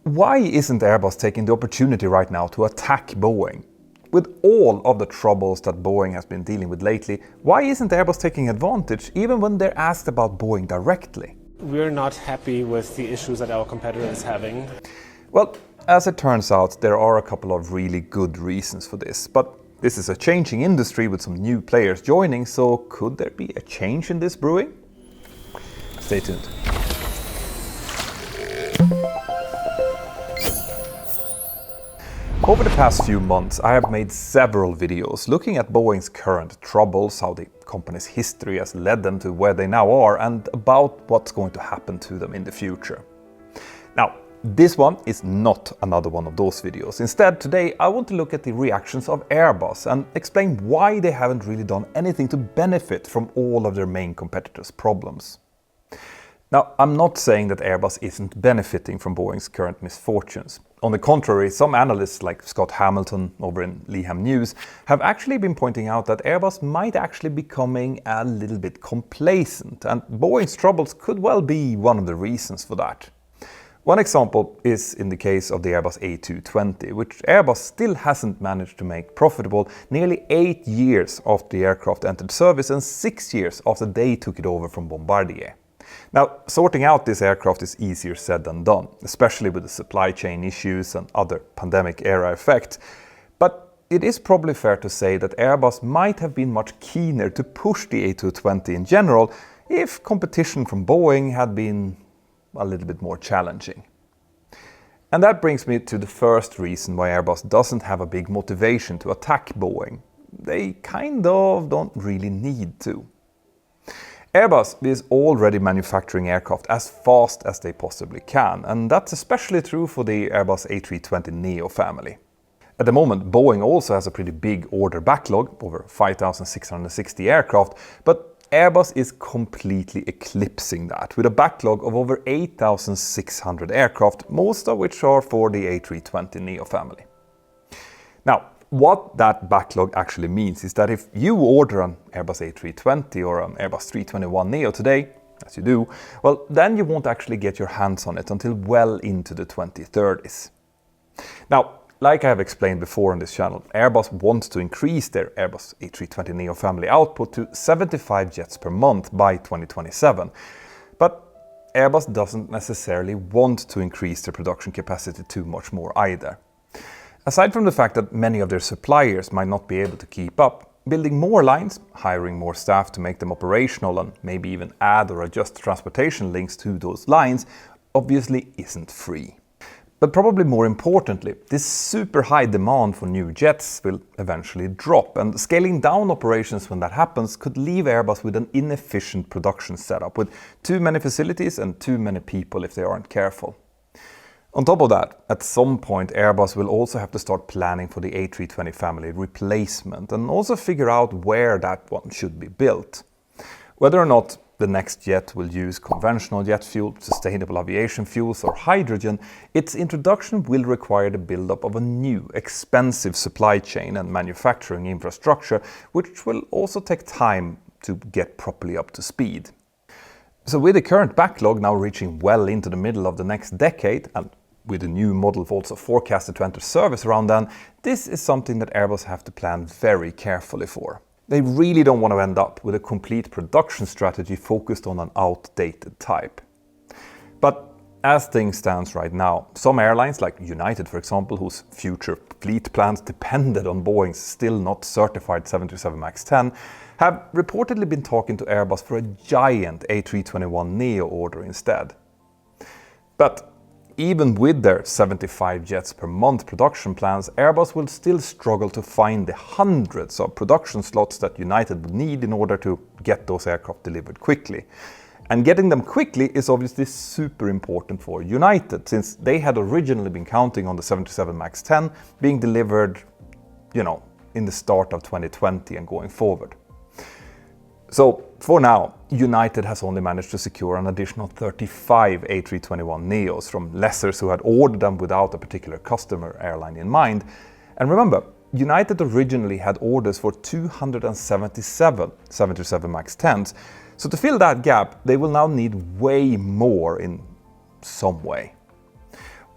Why isn't Airbus taking the opportunity right now to attack Boeing? With all of the troubles that Boeing has been dealing with lately, why isn't Airbus taking advantage even when they're asked about Boeing directly? We're not happy with the issues that our competitor is having. Well, as it turns out, there are a couple of really good reasons for this, but this is a changing industry with some new players joining, so could there be a change in this brewing? Stay tuned. Over the past few months, I have made several videos looking at Boeing's current troubles, how the company's history has led them to where they now are, and about what's going to happen to them in the future. Now, this one is not another one of those videos. Instead, today I want to look at the reactions of Airbus and explain why they haven't really done anything to benefit from all of their main competitors' problems. Now, I'm not saying that Airbus isn't benefiting from Boeing's current misfortunes. On the contrary, some analysts like Scott Hamilton over in Leham News have actually been pointing out that Airbus might actually be becoming a little bit complacent, and Boeing's troubles could well be one of the reasons for that. One example is in the case of the Airbus A220, which Airbus still hasn't managed to make profitable nearly 8 years after the aircraft entered service and 6 years after they took it over from Bombardier. Now, sorting out this aircraft is easier said than done, especially with the supply chain issues and other pandemic-era effects. But it is probably fair to say that Airbus might have been much keener to push the A220 in general if competition from Boeing had been a little bit more challenging. And that brings me to the first reason why Airbus doesn't have a big motivation to attack Boeing. They kind of don't really need to. Airbus is already manufacturing aircraft as fast as they possibly can, and that's especially true for the Airbus A320neo family. At the moment, Boeing also has a pretty big order backlog, over 5,660 aircraft, but Airbus is completely eclipsing that, with a backlog of over 8,600 aircraft, most of which are for the A320neo family. Now, what that backlog actually means is that if you order an Airbus A320 or an Airbus 321neo today, as you do, well, then you won't actually get your hands on it until well into the 2030s. Now, like I have explained before on this channel, Airbus wants to increase their Airbus A320neo family output to 75 jets per month by 2027. But Airbus doesn't necessarily want to increase their production capacity too much more either. Aside from the fact that many of their suppliers might not be able to keep up, building more lines, hiring more staff to make them operational and maybe even add or adjust transportation links to those lines obviously isn't free. But probably more importantly, this super high demand for new jets will eventually drop, and scaling down operations when that happens could leave Airbus with an inefficient production setup with too many facilities and too many people if they aren't careful. On top of that, at some point Airbus will also have to start planning for the A320 family replacement and also figure out where that one should be built. Whether or not the next jet will use conventional jet fuel, sustainable aviation fuels or hydrogen, its introduction will require the build-up of a new, expensive supply chain and manufacturing infrastructure, which will also take time to get properly up to speed. So with the current backlog now reaching well into the middle of the next decade, and with the new model also forecasted to enter service around then, this is something that Airbus have to plan very carefully for. They really don't want to end up with a complete production strategy focused on an outdated type. But as things stand right now, some airlines like United, for example, whose future fleet plans depended on Boeing's still not certified 737 MAX 10, have reportedly been talking to Airbus for a giant A321neo order instead. But even with their 75 jets per month production plans, Airbus will still struggle to find the hundreds of production slots that United would need in order to get those aircraft delivered quickly. And getting them quickly is obviously super important for United, since they had originally been counting on the 737 MAX 10 being delivered, in the start of 2020 and going forward. So, for now, United has only managed to secure an additional 35 A321neos from lessors who had ordered them without a particular customer airline in mind. And remember, United originally had orders for 277 737 MAX 10s, so to fill that gap, they will now need way more in some way.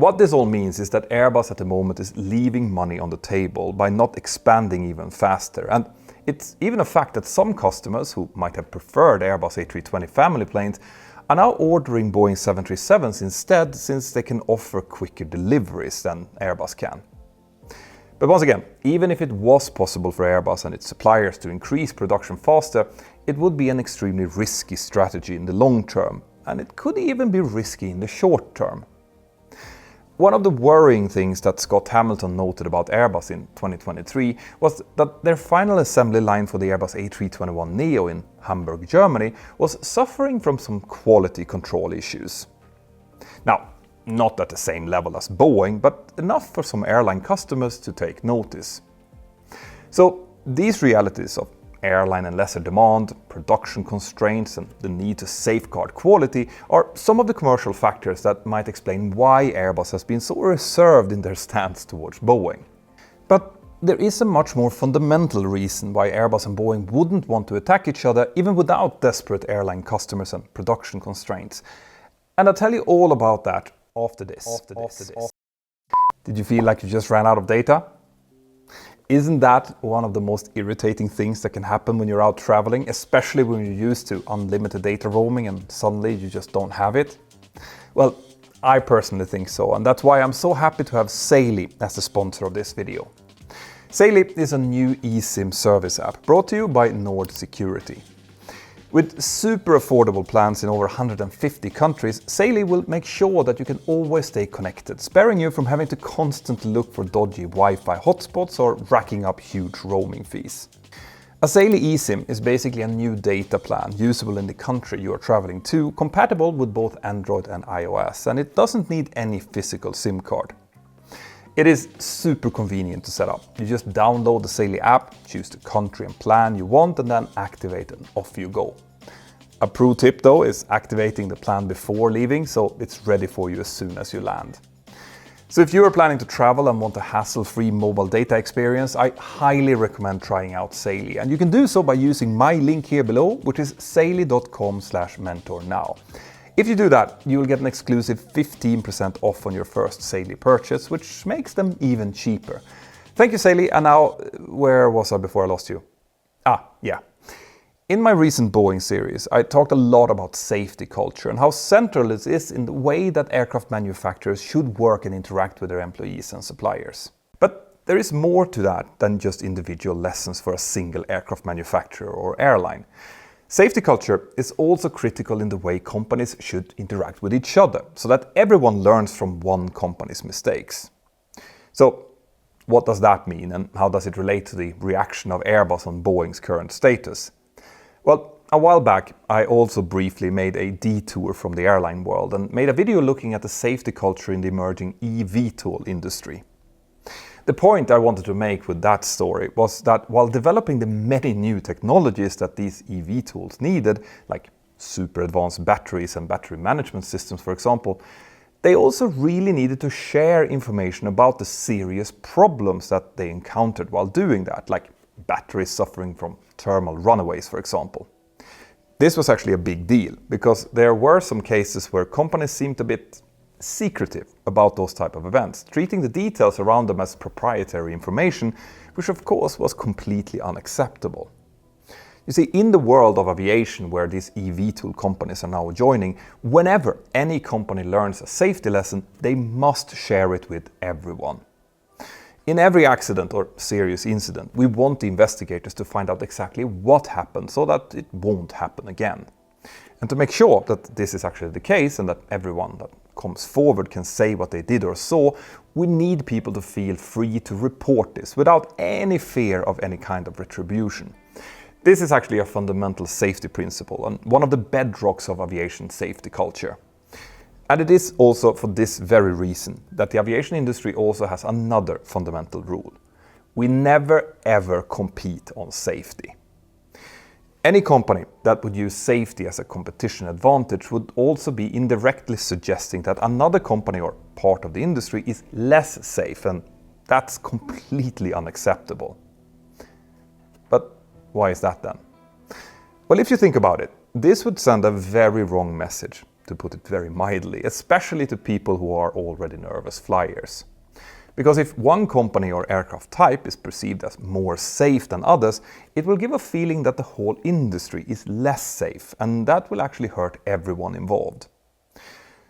What this all means is that Airbus at the moment is leaving money on the table by not expanding even faster. And it's even a fact that some customers who might have preferred Airbus A320 family planes are now ordering Boeing 737s instead, since they can offer quicker deliveries than Airbus can. But once again, even if it was possible for Airbus and its suppliers to increase production faster, it would be an extremely risky strategy in the long term, and it could even be risky in the short term. One of the worrying things that Scott Hamilton noted about Airbus in 2023 was that their final assembly line for the Airbus A321neo in Hamburg, Germany, was suffering from some quality control issues. Now, not at the same level as Boeing, but enough for some airline customers to take notice. So these realities of airline and lesser demand, production constraints, and the need to safeguard quality are some of the commercial factors that might explain why Airbus has been so reserved in their stance towards Boeing. But there is a much more fundamental reason why Airbus and Boeing wouldn't want to attack each other even without desperate airline customers and production constraints. And I'll tell you all about that after this. Did you feel like you just ran out of data? Isn't that one of the most irritating things that can happen when you're out traveling, especially when you're used to unlimited data roaming and suddenly you just don't have it? Well, I personally think so, and that's why I'm so happy to have Saily as the sponsor of this video. Saily is a new eSIM service app brought to you by Nord Security. With super affordable plans in over 150 countries, Saily will make sure that you can always stay connected, sparing you from having to constantly look for dodgy Wi-Fi hotspots or racking up huge roaming fees. A Saily eSIM is basically a new data plan usable in the country you are traveling to, compatible with both Android and iOS, and it doesn't need any physical SIM card. It is super convenient to set up. You just download the Saily app, choose the country and plan you want, and then activate and off you go. A pro tip though is activating the plan before leaving, so it's ready for you as soon as you land. So if you are planning to travel and want a hassle-free mobile data experience, I highly recommend trying out Saily. And you can do so by using my link here below, which is saily.com/mentor now. If you do that, you will get an exclusive 15% off on your first Saily purchase, which makes them even cheaper. Thank you, Saily. And now, where was I before I lost you? Yeah. In my recent Boeing series, I talked a lot about safety culture and how central it is in the way that aircraft manufacturers should work and interact with their employees and suppliers. But there is more to that than just individual lessons for a single aircraft manufacturer or airline. Safety culture is also critical in the way companies should interact with each other, so that everyone learns from one company's mistakes. So, what does that mean, and how does it relate to the reaction of Airbus on Boeing's current status? Well, a while back, I also briefly made a detour from the airline world and made a video looking at the safety culture in the emerging eVTOL industry. The point I wanted to make with that story was that while developing the many new technologies that these eVTOLs needed, like super advanced batteries and battery management systems, for example, they also really needed to share information about the serious problems that they encountered while doing that, like batteries suffering from thermal runaways, for example. This was actually a big deal, because there were some cases where companies seemed a bit secretive about those type of events, treating the details around them as proprietary information, which of course was completely unacceptable. You see, in the world of aviation, where these eVTOL companies are now joining, whenever any company learns a safety lesson, they must share it with everyone. In every accident or serious incident, we want the investigators to find out exactly what happened so that it won't happen again. And to make sure that this is actually the case and that everyone that comes forward can say what they did or saw, we need people to feel free to report this without any fear of any kind of retribution. This is actually a fundamental safety principle and one of the bedrocks of aviation safety culture. And it is also for this very reason that the aviation industry also has another fundamental rule. We never ever compete on safety. Any company that would use safety as a competition advantage would also be indirectly suggesting that another company or part of the industry is less safe, and that's completely unacceptable. But why is that then? Well, if you think about it, this would send a very wrong message to put it very mildly, especially to people who are already nervous flyers. Because if one company or aircraft type is perceived as more safe than others, it will give a feeling that the whole industry is less safe, and that will actually hurt everyone involved.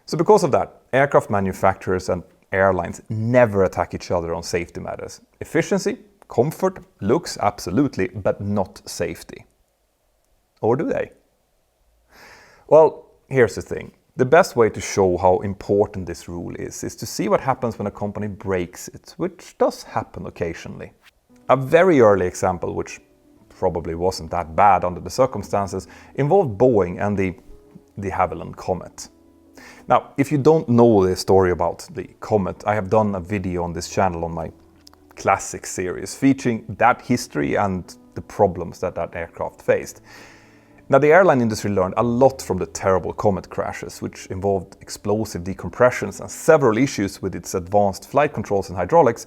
So because of that, aircraft manufacturers and airlines never attack each other on safety matters. Efficiency, comfort, looks, absolutely, but not safety. Or do they? Well, here's the thing. The best way to show how important this rule is to see what happens when a company breaks it, which does happen occasionally. A very early example, which probably wasn't that bad under the circumstances, involved Boeing and the de Havilland Comet. Now, if you don't know the story about the Comet, I have done a video on this channel on my classic series featuring that history and the problems that aircraft faced. Now, the airline industry learned a lot from the terrible Comet crashes, which involved explosive decompressions and several issues with its advanced flight controls and hydraulics.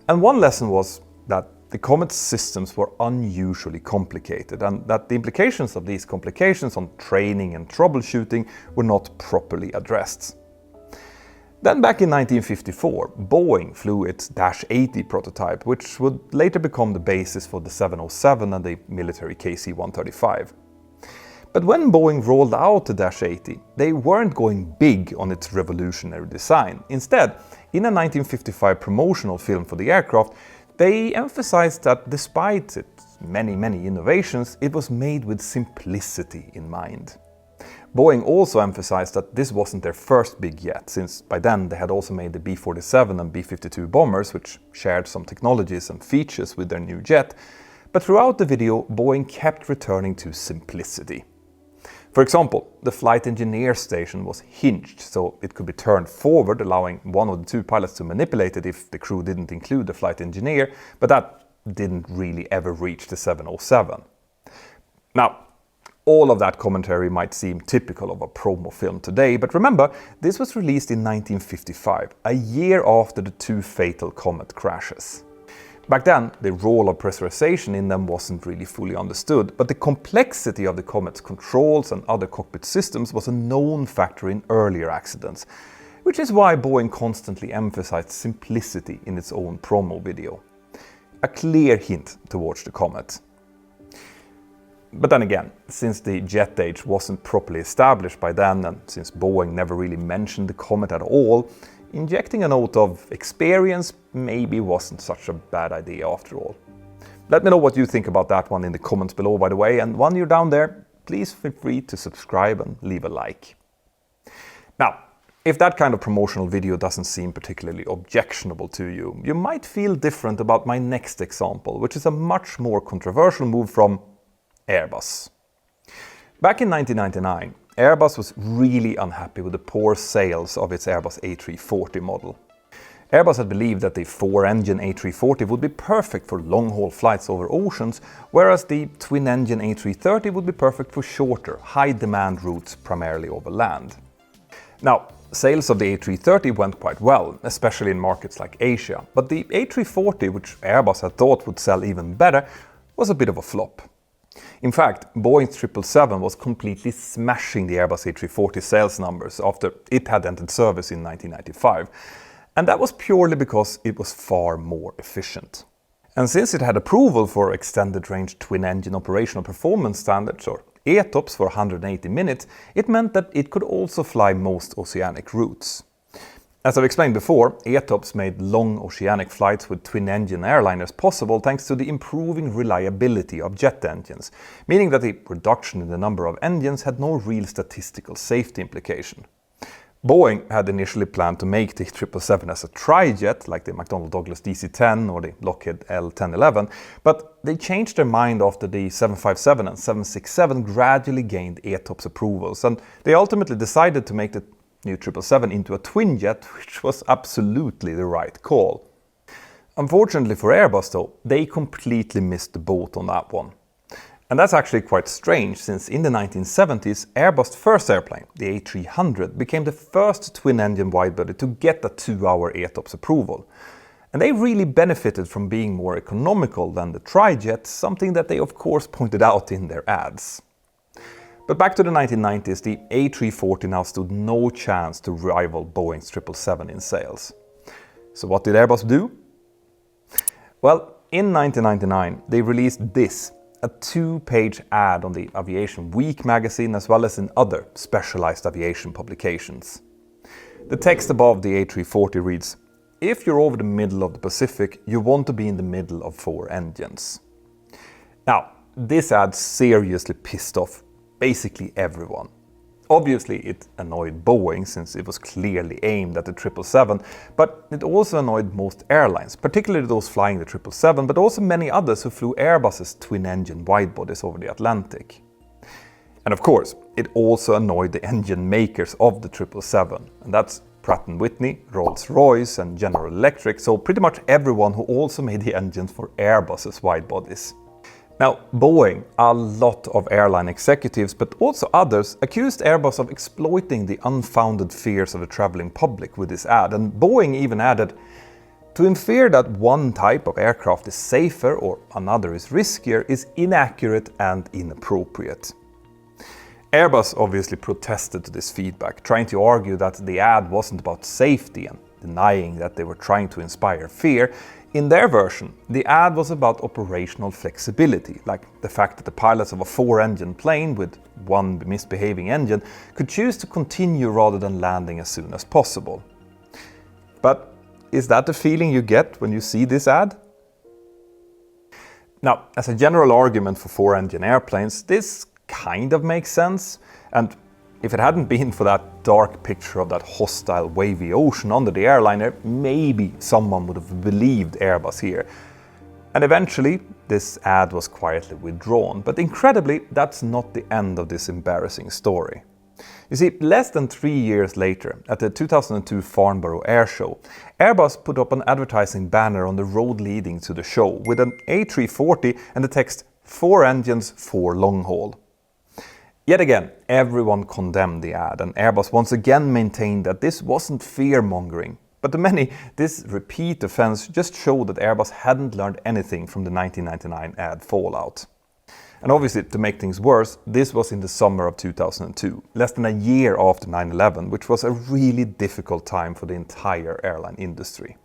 And one lesson was that the Comet's systems were unusually complicated, and that the implications of these complications on training and troubleshooting were not properly addressed. Then back in 1954, Boeing flew its Dash 80 prototype, which would later become the basis for the 707 and the military KC-135. But when Boeing rolled out the Dash 80, they weren't going big on its revolutionary design. Instead, in a 1955 promotional film for the aircraft, they emphasized that despite its many innovations, it was made with simplicity in mind. Boeing also emphasized that this wasn't their first big jet, since by then they had also made the B-47 and B-52 bombers, which shared some technologies and features with their new jet. But throughout the video, Boeing kept returning to simplicity. For example, the flight engineer station was hinged, so it could be turned forward, allowing one of the two pilots to manipulate it if the crew didn't include the flight engineer, but that didn't really ever reach the 707. Now, all of that commentary might seem typical of a promo film today, but remember, this was released in 1955, a year after the two fatal Comet crashes. Back then, the role of pressurization in them wasn't really fully understood, but the complexity of the Comet's controls and other cockpit systems was a known factor in earlier accidents, which is why Boeing constantly emphasized simplicity in its own promo video. A clear hint towards the Comet. But then again, since the jet age wasn't properly established by then, and since Boeing never really mentioned the Comet at all, injecting a note of experience maybe wasn't such a bad idea after all. Let me know what you think about that one in the comments below, by the way, and while you're down there, please feel free to subscribe and leave a like. Now, if that kind of promotional video doesn't seem particularly objectionable to you, you might feel different about my next example, which is a much more controversial move from Airbus. Back in 1999, Airbus was really unhappy with the poor sales of its Airbus A340 model. Airbus had believed that the four-engine A340 would be perfect for long-haul flights over oceans, whereas the twin-engine A330 would be perfect for shorter, high-demand routes primarily over land. Now, sales of the A330 went quite well, especially in markets like Asia, but the A340, which Airbus had thought would sell even better, was a bit of a flop. In fact, Boeing's 777 was completely smashing the Airbus A340 sales numbers after it had entered service in 1995, and that was purely because it was far more efficient. And since it had approval for extended range twin-engine operational performance standards, or ETOPS, for 180 minutes, it meant that it could also fly most oceanic routes. As I've explained before, ETOPS made long oceanic flights with twin-engine airliners possible thanks to the improving reliability of jet engines, meaning that the reduction in the number of engines had no real statistical safety implication. Boeing had initially planned to make the 777 as a tri-jet, like the McDonnell Douglas DC-10 or the Lockheed L-1011, but they changed their mind after the 757 and 767 gradually gained ETOPS approvals, and they ultimately decided to make the new 777 into a twin jet, which was absolutely the right call. Unfortunately for Airbus though, they completely missed the boat on that one. And that's actually quite strange, since in the 1970s, Airbus' first airplane, the A300, became the first twin-engine widebody to get a 2-hour ETOPS approval. And they really benefited from being more economical than the tri-jet, something that they of course pointed out in their ads. But back to the 1990s, the A340 now stood no chance to rival Boeing's 777 in sales. So what did Airbus do? Well, in 1999, they released this, a 2-page ad on the Aviation Week magazine as well as in other specialized aviation publications. The text above the A340 reads, "If you're over the middle of the Pacific, you want to be in the middle of 4 engines." Now, this ad seriously pissed off basically everyone. Obviously, it annoyed Boeing since it was clearly aimed at the 777, but it also annoyed most airlines, particularly those flying the 777, but also many others who flew Airbus's twin-engine widebodies over the Atlantic. And of course, it also annoyed the engine makers of the 777, and that's Pratt & Whitney, Rolls-Royce and General Electric, so pretty much everyone who also made the engines for Airbus's widebodies. Now, Boeing, a lot of airline executives, but also others, accused Airbus of exploiting the unfounded fears of the traveling public with this ad, and Boeing even added, "To infer that one type of aircraft is safer or another is riskier is inaccurate and inappropriate." Airbus obviously protested to this feedback, trying to argue that the ad wasn't about safety and denying that they were trying to inspire fear. In their version, the ad was about operational flexibility, like the fact that the pilots of a 4-engine plane with one misbehaving engine could choose to continue rather than landing as soon as possible. But is that the feeling you get when you see this ad? Now, as a general argument for 4-engine airplanes, this kind of makes sense, and if it hadn't been for that dark picture of that hostile wavy ocean under the airliner, maybe someone would have believed Airbus here. And eventually, this ad was quietly withdrawn, but incredibly, that's not the end of this embarrassing story. You see, less than 3 years later, at the 2002 Farnborough Air Show, Airbus put up an advertising banner on the road leading to the show with an A340 and the text, "4 engines, 4 long haul." Yet again, everyone condemned the ad, and Airbus once again maintained that this wasn't fear-mongering. But to many, this repeat offense just showed that Airbus hadn't learned anything from the 1999 ad fallout. And obviously, to make things worse, this was in the summer of 2002, less than a year after 9/11, which was a really difficult time for the entire airline industry.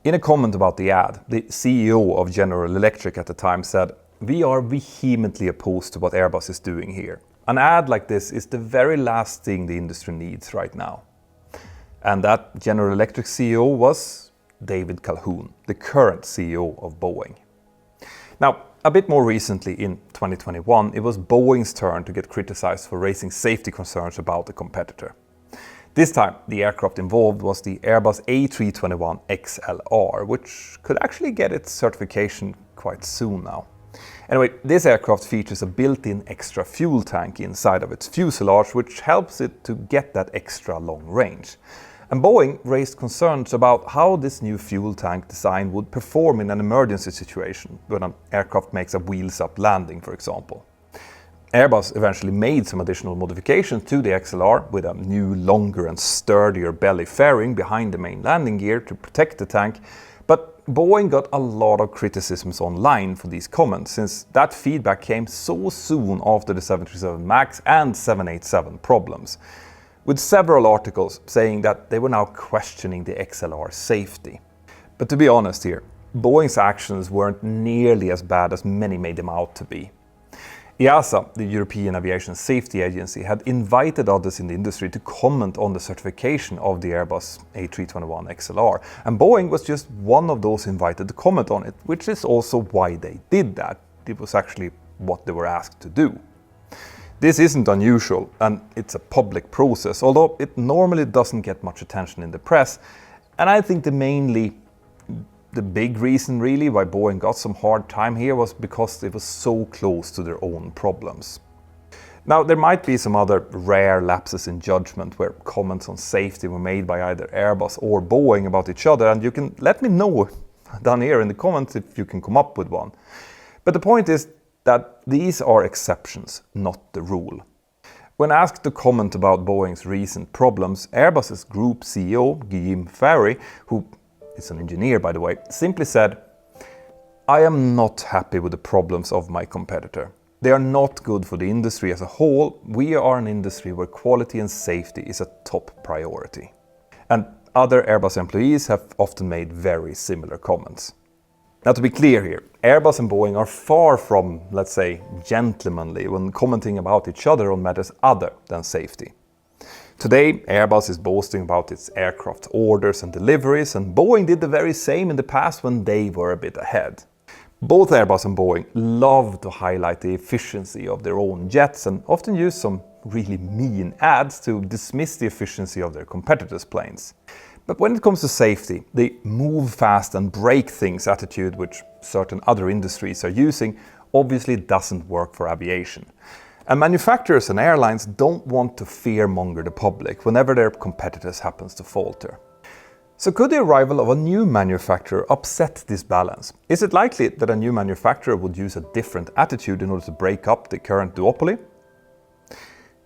In a comment about the ad, the CEO of General Electric at the time said, "We are vehemently opposed to what Airbus is doing here. An ad like this is the very last thing the industry needs right now." And that General Electric CEO was David Calhoun, the current CEO of Boeing. Now, a bit more recently, in 2021, it was Boeing's turn to get criticized for raising safety concerns about a competitor. This time, the aircraft involved was the Airbus A321 XLR, which could actually get its certification quite soon now. Anyway, this aircraft features a built-in extra fuel tank inside of its fuselage, which helps it to get that extra long range. And Boeing raised concerns about how this new fuel tank design would perform in an emergency situation, when an aircraft makes a wheels-up landing, for example. Airbus eventually made some additional modifications to the XLR with a new, longer and sturdier belly fairing behind the main landing gear to protect the tank, but Boeing got a lot of criticisms online for these comments, since that feedback came so soon after the 737 MAX and 787 problems, with several articles saying that they were now questioning the XLR's safety. But to be honest here, Boeing's actions weren't nearly as bad as many made them out to be. EASA, the European Aviation Safety Agency, had invited others in the industry to comment on the certification of the Airbus A321 XLR, and Boeing was just one of those invited to comment on it, which is also why they did that. It was actually what they were asked to do. This isn't unusual, and it's a public process, although it normally doesn't get much attention in the press, and I think the big reason really why Boeing got some hard time here was because it was so close to their own problems. Now, there might be some other rare lapses in judgment where comments on safety were made by either Airbus or Boeing about each other, and you can let me know down here in the comments if you can come up with one. But the point is that these are exceptions, not the rule. When asked to comment about Boeing's recent problems, Airbus's group CEO, Guillaume Faury, who is an engineer by the way, simply said, "I am not happy with the problems of my competitor. They are not good for the industry as a whole. We are an industry where quality and safety is a top priority. And other Airbus employees have often made very similar comments. Now, to be clear here, Airbus and Boeing are far from, let's say, gentlemanly when commenting about each other on matters other than safety. Today, Airbus is boasting about its aircraft orders and deliveries, and Boeing did the very same in the past when they were a bit ahead. Both Airbus and Boeing love to highlight the efficiency of their own jets and often use some really mean ads to dismiss the efficiency of their competitors' planes. But when it comes to safety, the move fast and break things attitude, which certain other industries are using, obviously doesn't work for aviation. And manufacturers and airlines don't want to fearmonger the public whenever their competitors happens to falter. So could the arrival of a new manufacturer upset this balance? Is it likely that a new manufacturer would use a different attitude in order to break up the current duopoly?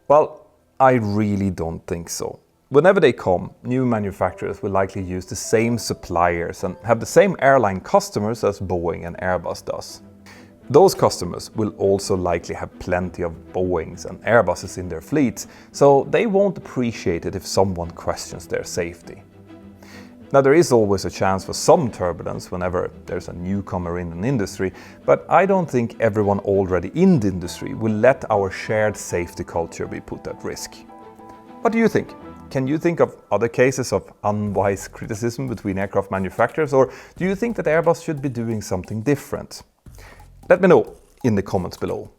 Well, I really don't think so. Whenever they come, new manufacturers will likely use the same suppliers and have the same airline customers as Boeing and Airbus does. Those customers will also likely have plenty of Boeings and Airbuses in their fleets, so they won't appreciate it if someone questions their safety. Now, there is always a chance for some turbulence whenever there's a newcomer in an industry, but I don't think everyone already in the industry will let our shared safety culture be put at risk. What do you think? Can you think of other cases of unwise criticism between aircraft manufacturers, or do you think that Airbus should be doing something different? Let me know in the comments below.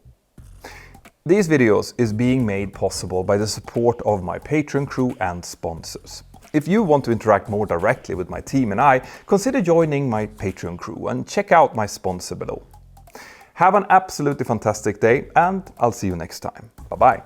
These videos is being made possible by the support of my Patreon crew and sponsors. If you want to interact more directly with my team and I, consider joining my Patreon crew and check out my sponsor below. Have an absolutely fantastic day, and I'll see you next time. Bye bye.